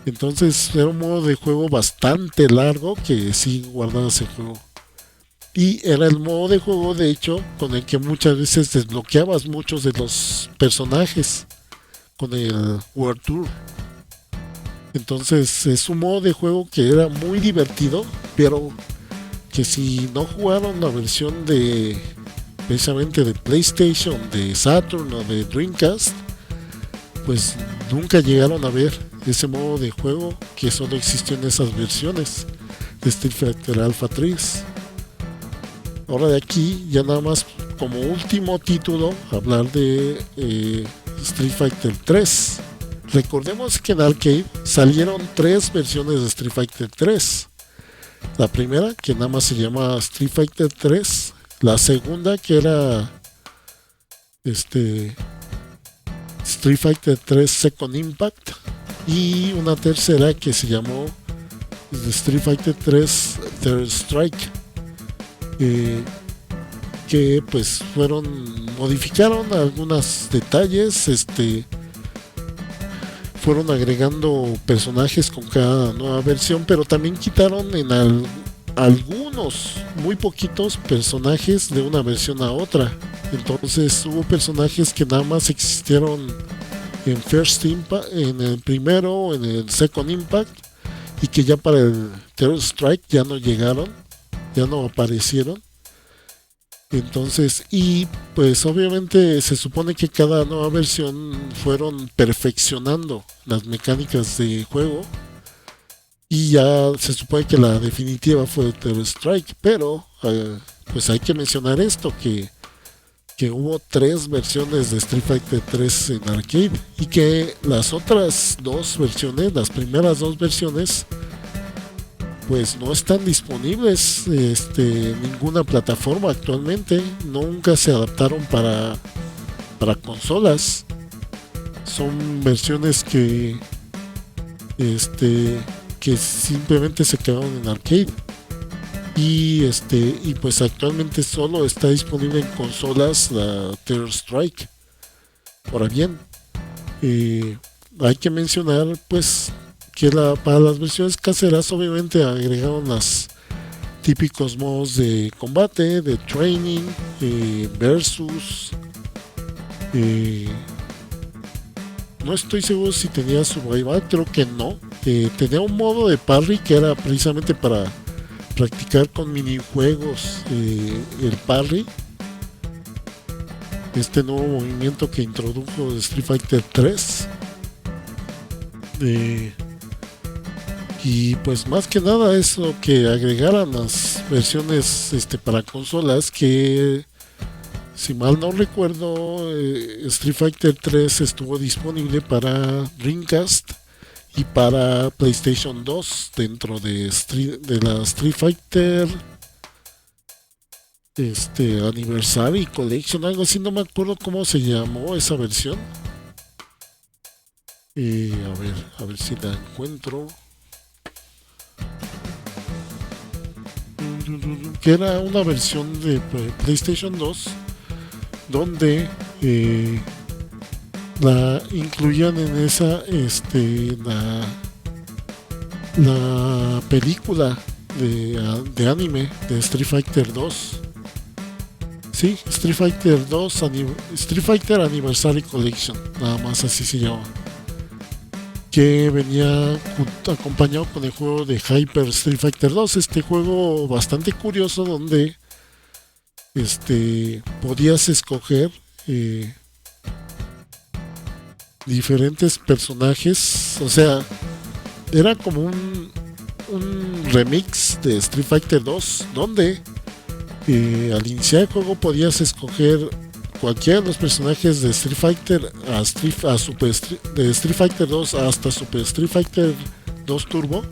S1: entonces era un modo de juego bastante largo que sí guardabas el juego. Y era el modo de juego, de hecho, con el que muchas veces desbloqueabas muchos de los personajes con el World Tour. Entonces es un modo de juego que era muy divertido, pero que si no jugaron la versión de precisamente de PlayStation, de Saturn o de Dreamcast, pues nunca llegaron a ver ese modo de juego que solo existió en esas versiones de Street Fighter Alpha 3. Ahora de aquí, ya nada más como último título, hablar de Street Fighter 3. Recordemos que en arcade salieron tres versiones de Street Fighter 3. La primera, que nada más se llama Street Fighter 3. La segunda, que era Street Fighter 3 Second Impact. Y una tercera que se llamó Street Fighter 3 Third Strike. Que pues modificaron algunos detalles, fueron agregando personajes con cada nueva versión, pero también quitaron algunos, muy poquitos personajes de una versión a otra. Entonces hubo personajes que nada más existieron en First Impact, en el primero, en el Second Impact, y que ya para el Third Strike ya no llegaron, ya no aparecieron. Entonces, y pues obviamente se supone que cada nueva versión fueron perfeccionando las mecánicas de juego, y ya se supone que la definitiva fue Third Strike, pero pues hay que mencionar esto, que hubo tres versiones de Street Fighter 3 en arcade, y que las otras dos versiones, las primeras dos versiones, pues no están disponibles en ninguna plataforma actualmente. Nunca se adaptaron para consolas. Son versiones que simplemente se quedaron en arcade. Y pues actualmente solo está disponible en consolas la Third Strike. Ahora bien, hay que mencionar pues que para las versiones caseras obviamente agregaron los típicos modos de combate, de training, versus. No estoy seguro si tenía survival, creo que no. Tenía un modo de parry que era precisamente para practicar con minijuegos el parry. Este nuevo movimiento que introdujo Street Fighter 3. Y pues más que nada eso, que agregaran las versiones para consolas, que si mal no recuerdo, Street Fighter 3 estuvo disponible para Dreamcast y para PlayStation 2 dentro de la Street Fighter Anniversary Collection, algo así, no me acuerdo cómo se llamó esa versión. A ver si la encuentro. Que era una versión de PlayStation 2 donde la incluían en esa la película de anime de Street Fighter 2. Sí, Street Fighter 2 Street Fighter Anniversary Collection, nada más así se llama, que venía acompañado con el juego de Hyper Street Fighter 2, este juego bastante curioso donde podías escoger diferentes personajes, o sea, era como un remix de Street Fighter 2 donde al iniciar el juego podías escoger cualquiera de los personajes de Street Fighter de Street Fighter 2 hasta Super Street Fighter 2 Turbo,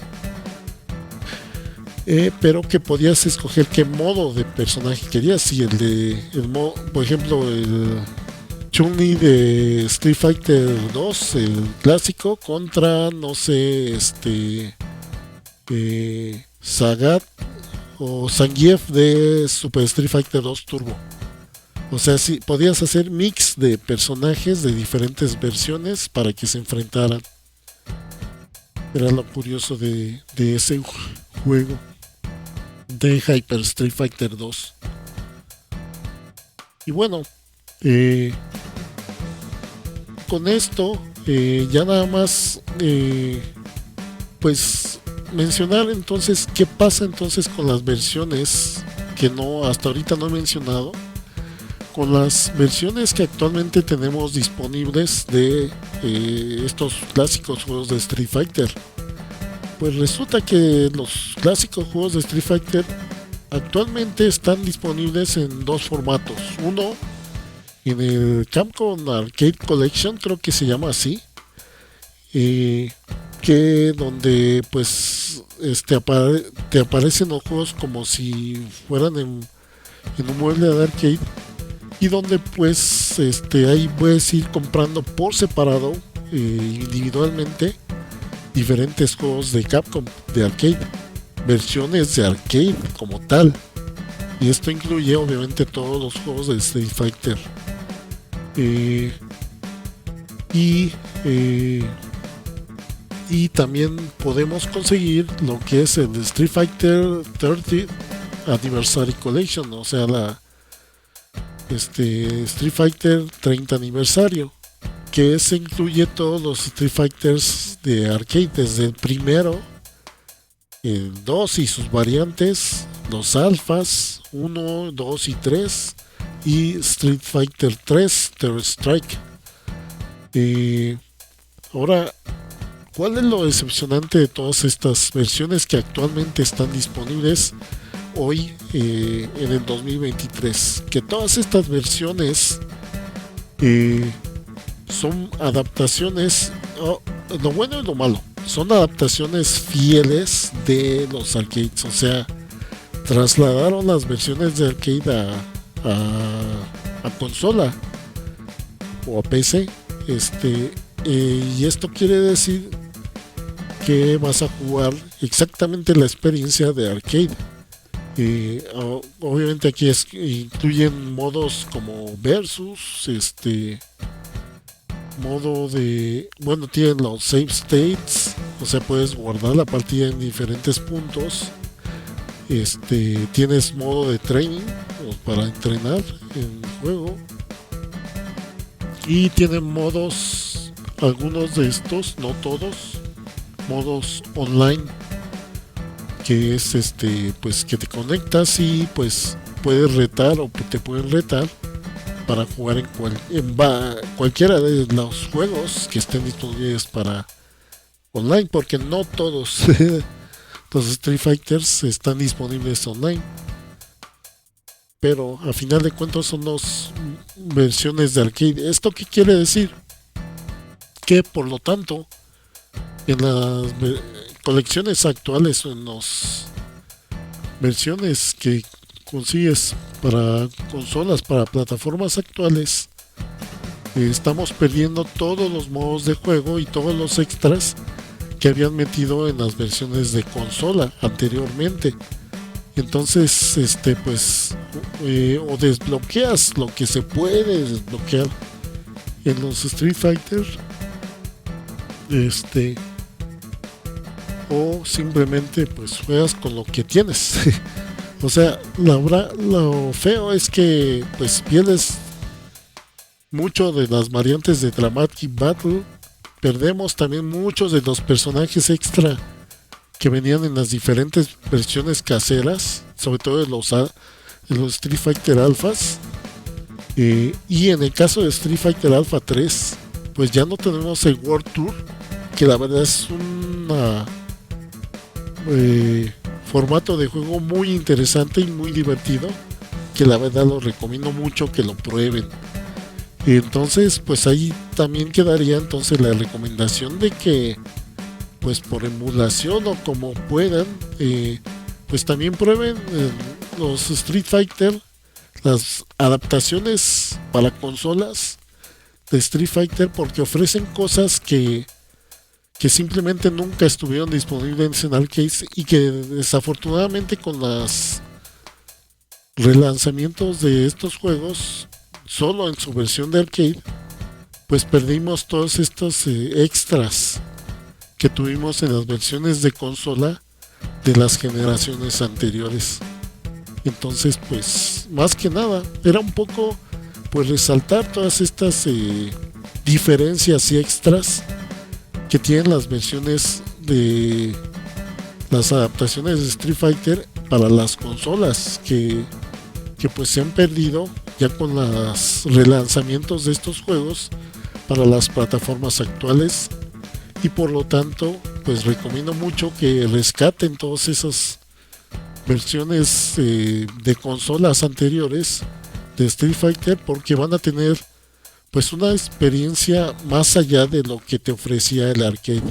S1: pero que podías escoger qué modo de personaje querías. Si por ejemplo, el Chun-Li de Street Fighter 2, el clásico, contra, no sé, Sagat o Zangief de Super Street Fighter 2 Turbo. O sea, sí, podías hacer mix de personajes de diferentes versiones para que se enfrentaran. Era lo curioso de ese juego de Hyper Street Fighter 2. Y bueno, eh, con esto ya nada más pues mencionar entonces qué pasa entonces con las versiones que no hasta ahorita no he mencionado, con las versiones que actualmente tenemos disponibles de estos clásicos juegos de Street Fighter. Pues resulta que los clásicos juegos de Street Fighter actualmente están disponibles en dos formatos. Uno en el Capcom Arcade Collection, creo que se llama así, que donde pues te aparecen los juegos como si fueran en un mueble de arcade, y donde pues ahí puedes ir comprando por separado, individualmente, diferentes juegos de Capcom de arcade, versiones de arcade como tal, y esto incluye obviamente todos los juegos de Street Fighter. Y y también podemos conseguir lo que es el Street Fighter 30 Anniversary Collection, o sea, la Street Fighter 30 aniversario, que se incluye todos los Street Fighters de arcade, desde el primero, el 2 y sus variantes, los alfas 1, 2 y 3, y Street Fighter 3 Third Strike. Ahora, ¿cuál es lo decepcionante de todas estas versiones que actualmente están disponibles hoy, en el 2023? Que todas estas versiones son adaptaciones, lo bueno y lo malo, son adaptaciones fieles de los arcades, o sea, trasladaron las versiones de arcade a consola o a PC, y esto quiere decir que vas a jugar exactamente la experiencia de arcade. Obviamente aquí incluyen modos como versus, modo de, bueno, tienen los save states, o sea, puedes guardar la partida en diferentes puntos. Tienes modo de training para entrenar en el juego, y tienen modos, algunos de estos, no todos, modos online, que es pues que te conectas y pues puedes retar o te pueden retar para jugar en cualquiera de los juegos que estén disponibles para online, porque no todos los Street Fighters están disponibles online, pero a final de cuentas son dos versiones de arcade. ¿Esto qué quiere decir? Que por lo tanto en las colecciones actuales o en las versiones que consigues para consolas, para plataformas actuales, estamos perdiendo todos los modos de juego y todos los extras que habían metido en las versiones de consola anteriormente. Entonces, pues, o desbloqueas lo que se puede desbloquear en los Street Fighter, o simplemente pues juegas con lo que tienes. O sea, lo feo es que pues pierdes mucho de las variantes de Dramatic Battle, perdemos también muchos de los personajes extra que venían en las diferentes versiones caseras, sobre todo de los Street Fighter Alphas, y en el caso de Street Fighter Alpha 3 pues ya no tenemos el World Tour, que la verdad es un formato de juego muy interesante y muy divertido, que la verdad lo recomiendo mucho que lo prueben. Entonces pues ahí también quedaría entonces la recomendación de que pues por emulación o como puedan, pues también prueben los Street Fighter, las adaptaciones para consolas de Street Fighter, porque ofrecen cosas que simplemente nunca estuvieron disponibles en arcades y que desafortunadamente con los relanzamientos de estos juegos solo en su versión de arcade, pues perdimos todos estos extras que tuvimos en las versiones de consola de las generaciones anteriores. Entonces, pues más que nada era un poco pues resaltar todas estas diferencias y extras que tienen las versiones de las adaptaciones de Street Fighter para las consolas que pues se han perdido ya con los relanzamientos de estos juegos para las plataformas actuales, y por lo tanto pues recomiendo mucho que rescaten todas esas versiones de consolas anteriores de Street Fighter, porque van a tener pues una experiencia más allá de lo que te ofrecía el arcade.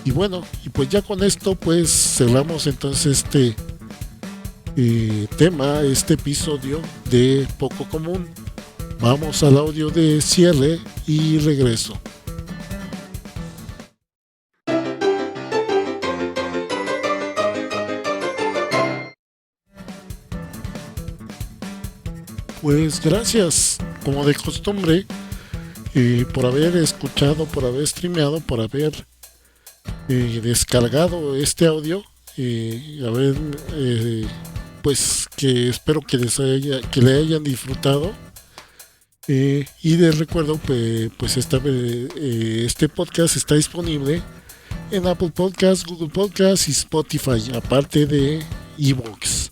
S1: Y bueno, y pues ya con esto pues cerramos entonces este tema, este episodio de Poco Común. Vamos al audio de cierre y regreso. Pues gracias, como de costumbre, por haber escuchado, por haber streameado, por haber descargado este audio, haber, pues que espero que que le hayan disfrutado. Y les recuerdo pues este podcast está disponible en Apple Podcasts, Google Podcasts y Spotify, aparte de iVoox,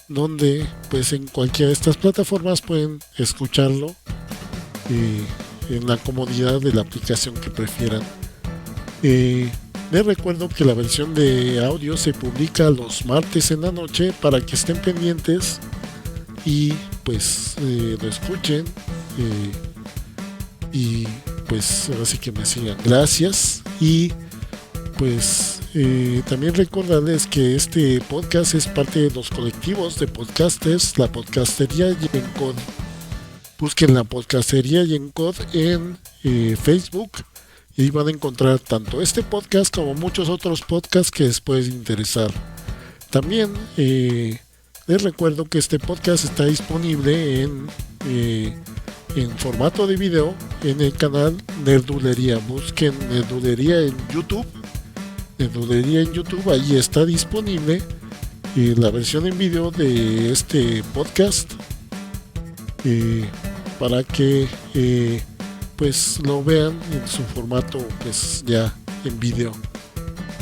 S1: donde pues en cualquiera de estas plataformas pueden escucharlo en la comodidad de la aplicación que prefieran. Les recuerdo que la versión de audio se publica los martes en la noche para que estén pendientes y pues lo escuchen, y pues así que me sigan. Gracias. Y pues también recordarles que este podcast es parte de los colectivos de podcasters, la podcastería Yencod. Busquen la podcastería Yencod en Facebook y ahí van a encontrar tanto este podcast como muchos otros podcasts que les pueden interesar. También les recuerdo que este podcast está disponible en formato de video en el canal Nerdulería. Busquen Nerdulería en YouTube. Ahí está disponible la versión en video de este podcast, para que pues lo vean en su formato pues ya en video.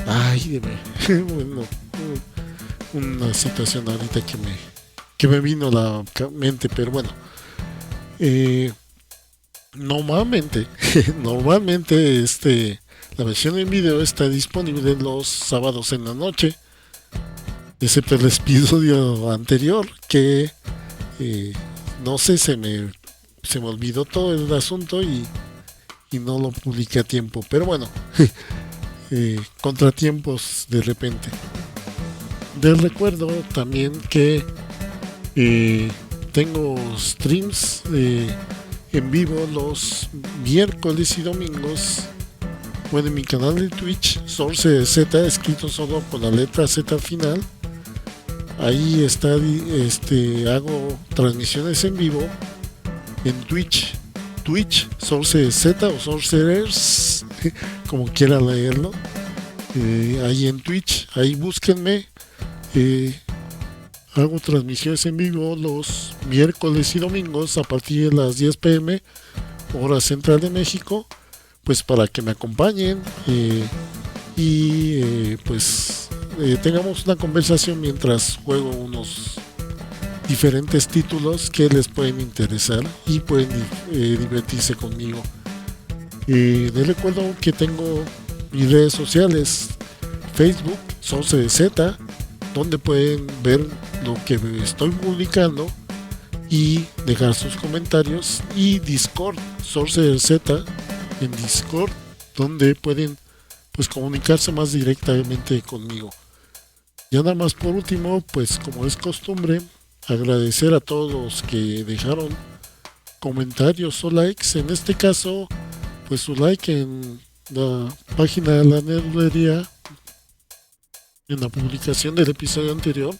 S1: Ay, bueno, una situación ahorita que me vino a la mente, pero bueno, normalmente la versión en video está disponible los sábados en la noche, excepto el episodio anterior que no sé, se me olvidó todo el asunto y no lo publiqué a tiempo, pero bueno, contratiempos de repente. Les recuerdo también que tengo streams en vivo los miércoles y domingos, bueno, en mi canal de Twitch, Source Z, escrito solo con la letra Z al final. Ahí está, hago transmisiones en vivo en Twitch, Source Z o Sorcerers, como quiera leerlo. Ahí en Twitch, ahí búsquenme. Hago transmisiones en vivo los miércoles y domingos a partir de las 10 p.m. hora central de México, pues para que me acompañen y pues tengamos una conversación mientras juego unos diferentes títulos que les pueden interesar y pueden divertirse conmigo. Les recuerdo que tengo mis redes sociales: Facebook, Source Z, donde pueden ver lo que estoy publicando y dejar sus comentarios, y Discord, Source Z en Discord, donde pueden pues comunicarse más directamente conmigo. Ya nada más por último, pues como es costumbre, agradecer a todos los que dejaron comentarios o likes. En este caso, pues su like en la página de la nerdería, en la publicación del episodio anterior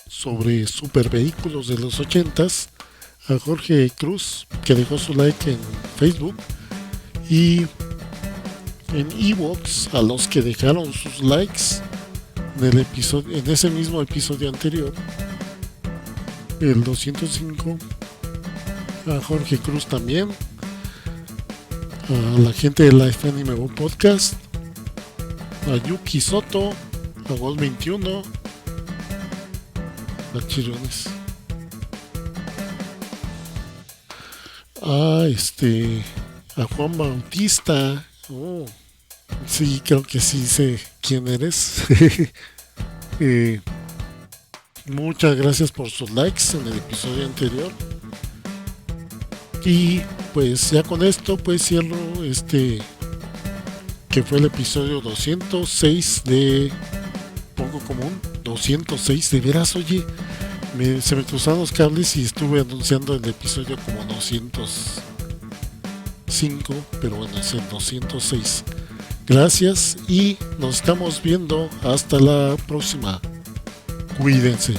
S1: sobre supervehículos de los 80s, a Jorge Cruz, que dejó su like en Facebook, y en Evox a los que dejaron sus likes en el episodio, en ese mismo episodio anterior, el 205, a Jorge Cruz también, a la gente de Life Anime Podcast, a Yuki Soto, a Gol 21, a Chirones, a Juan Bautista. Oh, sí, creo que sí sé quién eres. Muchas gracias por sus likes en el episodio anterior. Y pues ya con esto pues cierro que fue el episodio 206 de Poco Común. 206, de veras, oye, se me cruzaron los cables y estuve anunciando el episodio como 205, pero bueno, es el 206. Gracias y nos estamos viendo hasta la próxima. Cuídense.